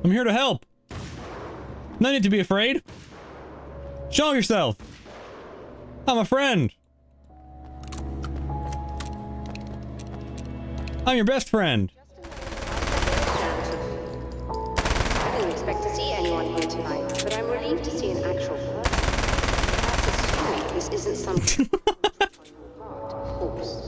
I'm here to help. No need to be afraid. Show yourself. I'm a friend. I'm your best friend. I didn't expect to see anyone here tonight, but I'm relieved to see an actual person. That's assuming this isn't something on your part, of course.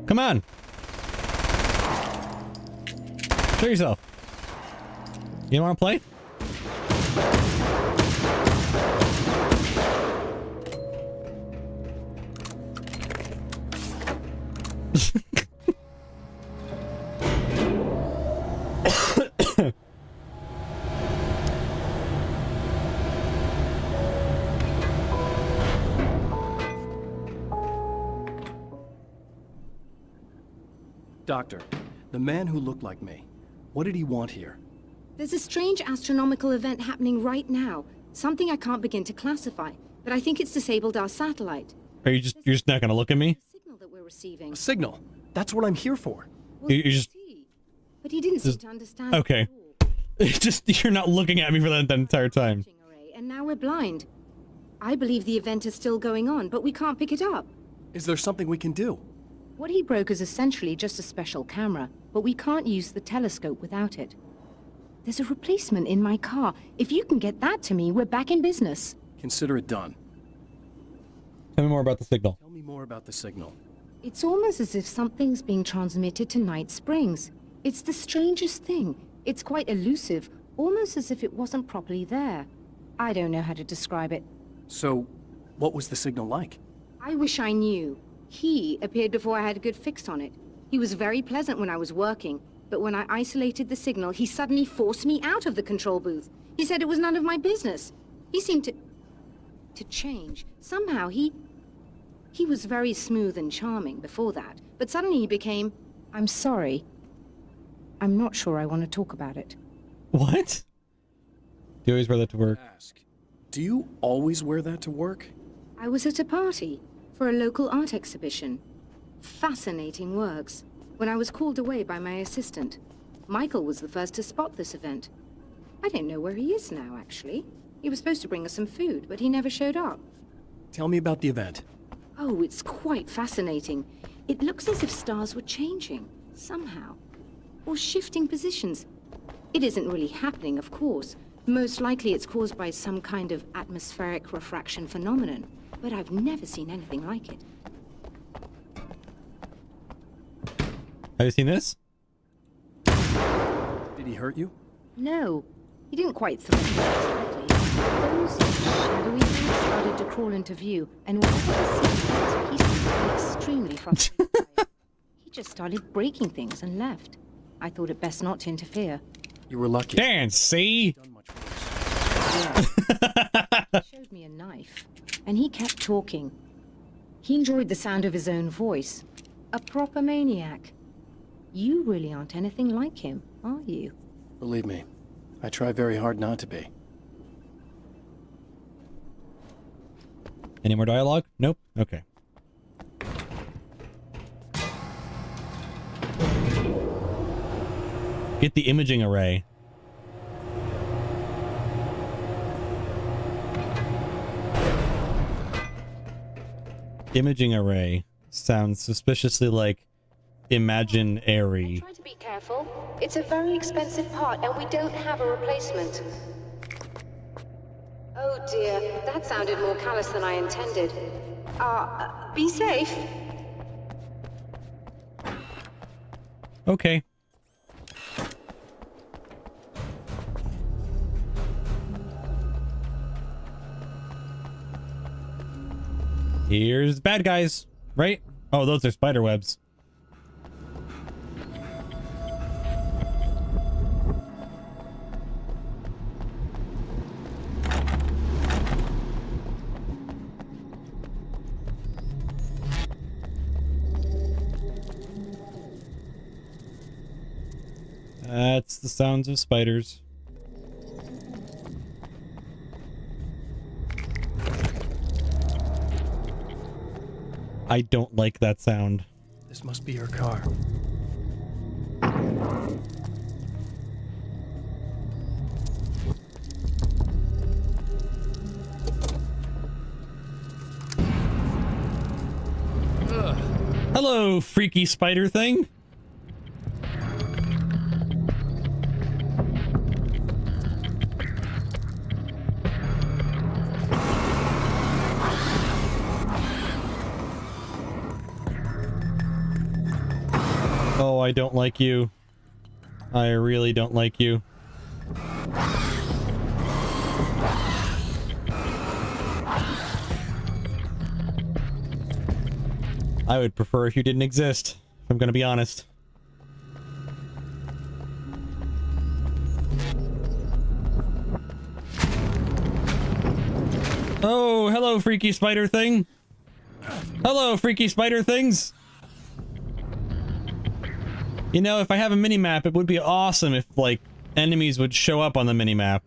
Come on. Show yourself. You want to play? Doctor, the man who looked like me, what did he want here? There's a strange astronomical event happening right now. Something I can't begin to classify, but I think it's disabled our satellite. Are you're just not gonna look at me? Signal that we're receiving. A signal. That's what I'm here for. Well, You just but he didn't seem to understand. okay. Just you're not looking at me for that entire time. And now we're blind. I believe the event is still going on, but we can't pick it up. Is there something we can do? What he broke is essentially just a special camera, but we can't use the telescope without it. There's a replacement in my car. If you can get that to me, we're back in business. Consider it done. Tell me more about the signal. Tell me more about the signal. It's almost as if something's being transmitted to Night Springs. It's the strangest thing. It's quite elusive, almost as if it wasn't properly there. I don't know how to describe it. So, what was the signal like? I wish I knew. He appeared before I had a good fix on it. He was very pleasant when I was working, but when I isolated the signal, he suddenly forced me out of the control booth. He said it was none of my business. He seemed to change. Somehow he was very smooth and charming before that, but suddenly he became, I'm sorry. I'm not sure I want to talk about it. What? Do you always wear that to work? Ask, do you always wear that to work? I was at a party for a local art exhibition. Fascinating works. When I was called away by my assistant, Michael was the first to spot this event. I don't know where he is now, actually. He was supposed to bring us some food, but he never showed up. Tell me about the event. Oh, it's quite fascinating. It looks as if stars were changing, somehow. Or shifting positions. It isn't really happening, of course. Most likely it's caused by some kind of atmospheric refraction phenomenon. But I've never seen anything like it. Have you seen this? Did he hurt you? No, he didn't quite threaten me exactly. Those shadowy things started to crawl into view, and whatever the scene was, he seemed to be extremely frustrated by it. He just started breaking things and left. I thought it best not to interfere. You were lucky. Can't see. Done much worse. He showed me a knife, and he kept talking. He enjoyed the sound of his own voice. A proper maniac. You really aren't anything like him, are you? Believe me, I try very hard not to be. Any more dialogue? Nope. Okay. Get the imaging array. Imaging array sounds suspiciously like imaginary. Try to be careful. It's a very expensive part and we don't have a replacement. Oh dear, that sounded more callous than I intended. Be safe. Okay. Here's bad guys, right? Oh, those are spider webs. That's the sounds of spiders. I don't like that sound. This must be her car. Hello, freaky spider thing. Oh, I don't like you. I really don't like you. I would prefer if you didn't exist, if I'm gonna be honest. Oh, hello, freaky spider thing. Hello, freaky spider things. You know, if I have a mini-map, it would be awesome if, like, enemies would show up on the mini-map.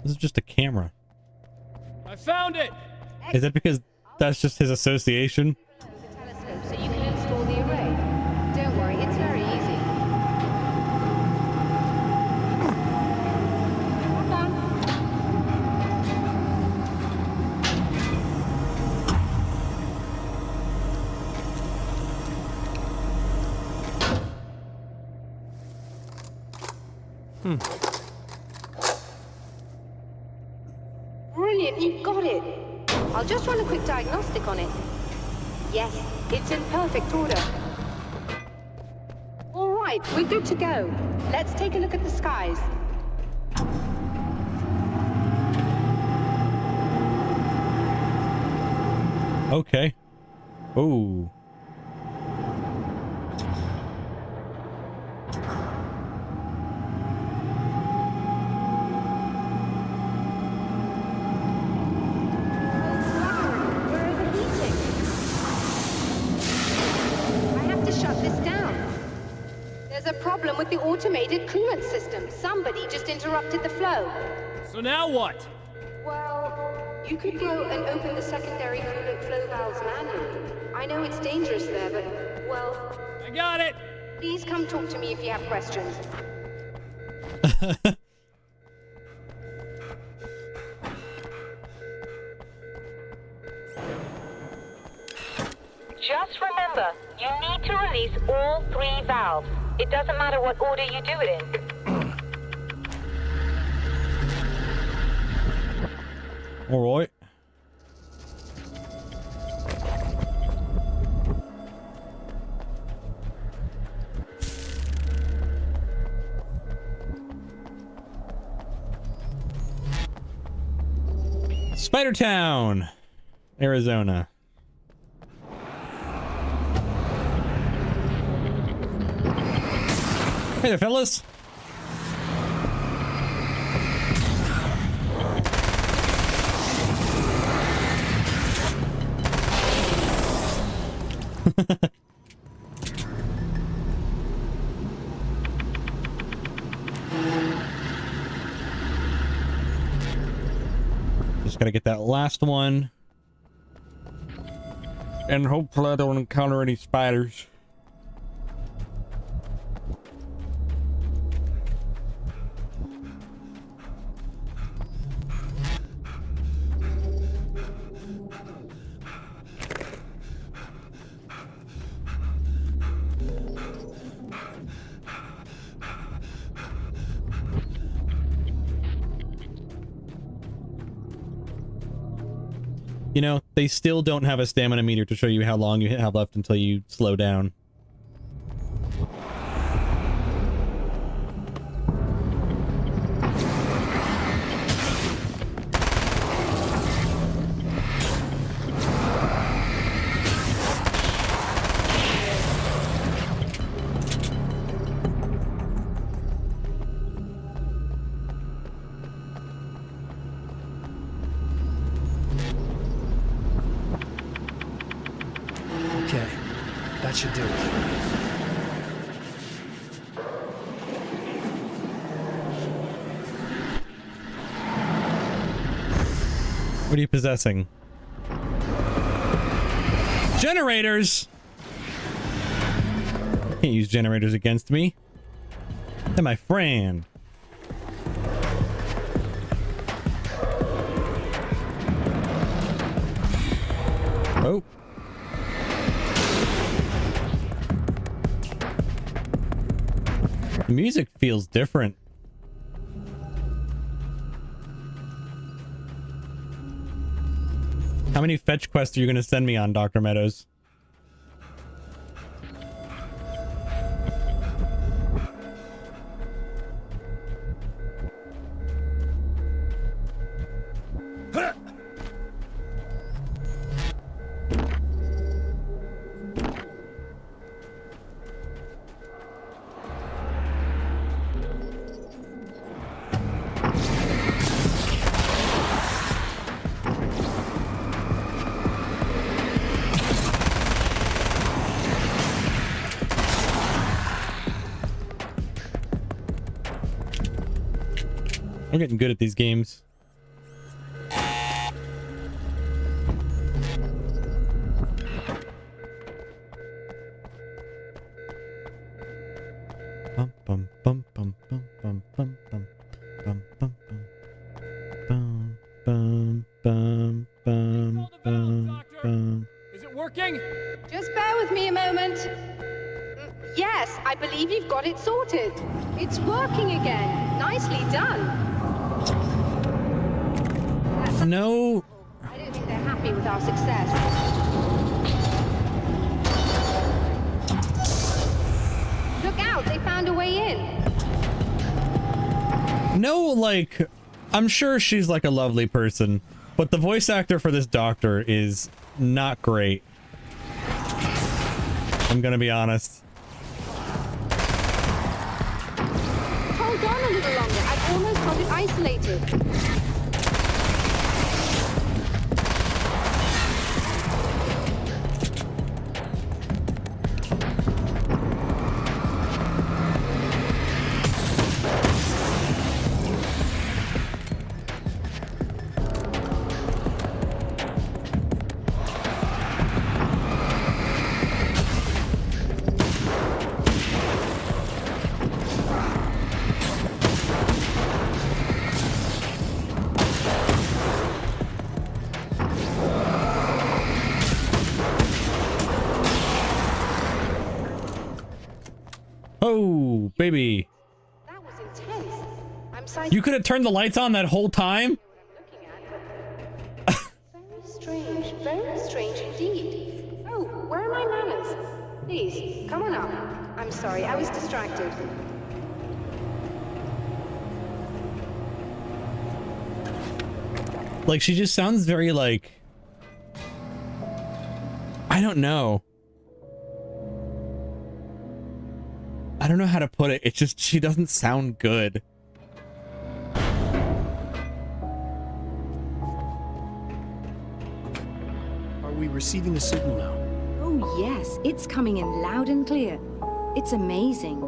This is just a camera. I found it! Is that because that's just his association? So you can install the array. Don't worry, it's very easy. Hold on. Brilliant, you got it. I'll just run a quick diagnostic on it. Yes, it's in perfect order. All right, we're good to go. Let's take a look at the skies. Okay. Oh. I have to shut this down. There's a problem with the automated coolant system. Somebody just interrupted the flow. So now what? Well, you could go and open the secondary coolant flow valves manually. I know it's dangerous there, but, well... I got it! Please come talk to me if you have questions. Just remember, you need to release all 3 valves. It doesn't matter what order you do it in. All right. Spider Town, Arizona. Hey there, fellas. Just gotta get that last one. And hopefully I don't encounter any spiders. You know, they still don't have a stamina meter to show you how long you have left until you slow down. Okay, that should do it. What are you possessing? Generators! Can't use generators against me. They're my friend. Oh. The music feels different. How many fetch quests are you going to send me on, Dr. Meadows? I'm getting good at these games. Bum bum bum bum bum bum bum bum bum bum bum bum bum bum bum bum. Is it working? Just bear with me a moment. Yes, I believe you've got it sorted. It's working again. Nicely done. No. I don't think they're happy with our success. Look out, they found a way in. No, like, I'm sure she's like a lovely person, but the voice actor for this doctor is not great. I'm gonna be honest. Hold on a little longer. I've almost got it isolated. Oh, baby. That was intense. I'm psyched. You could have turned the lights on that whole time? Very strange indeed. Oh, where are my manners? Please, come on up. I'm sorry, I was distracted. Like, she just sounds very, like... I don't know. I don't know how to put it. It's just, she doesn't sound good. Are we receiving the signal now? Oh yes, it's coming in loud and clear. It's amazing.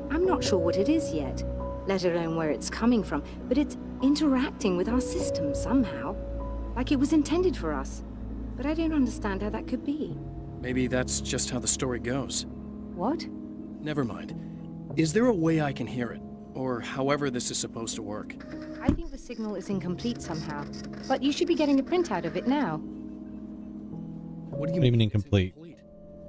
I'm not sure what it is yet, let alone where it's coming from, but it's interacting with our system somehow. Like it was intended for us. But I don't understand how that could be. Maybe that's just how the story goes. What? Never mind. Is there a way I can hear it? Or however this is supposed to work? I think the signal is incomplete somehow. But you should be getting a printout of it now. What do you mean incomplete?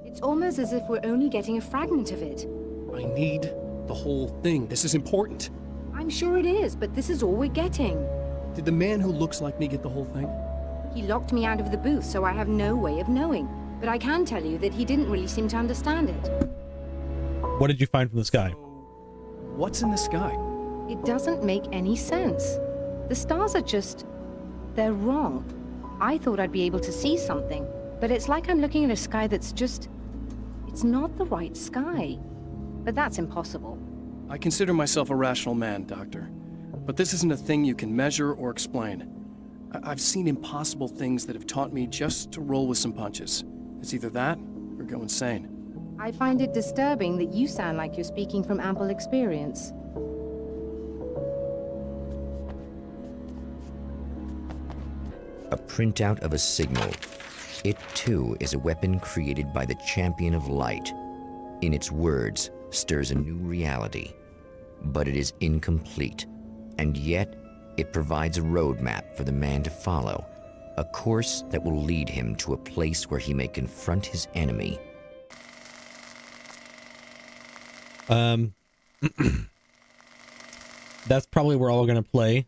It's almost as if we're only getting a fragment of it. I need the whole thing. This is important. I'm sure it is, but this is all we're getting. Did the man who looks like me get the whole thing? He locked me out of the booth, so I have no way of knowing. But I can tell you that he didn't really seem to understand it. What did you find from the sky? What's in the sky? It doesn't make any sense. The stars are just... they're wrong. I thought I'd be able to see something, but it's like I'm looking at a sky that's just... it's not the right sky. But that's impossible. I consider myself a rational man, Doctor. But this isn't a thing you can measure or explain. I've seen impossible things that have taught me just to roll with some punches. It's either that or go insane. I find it disturbing that you sound like you're speaking from ample experience. A printout of a signal. It too is a weapon created by the Champion of Light. In its words, stirs a new reality. But it is incomplete, and yet it provides a roadmap for the man to follow, a course that will lead him to a place where he may confront his enemy. That's probably where all we're gonna play.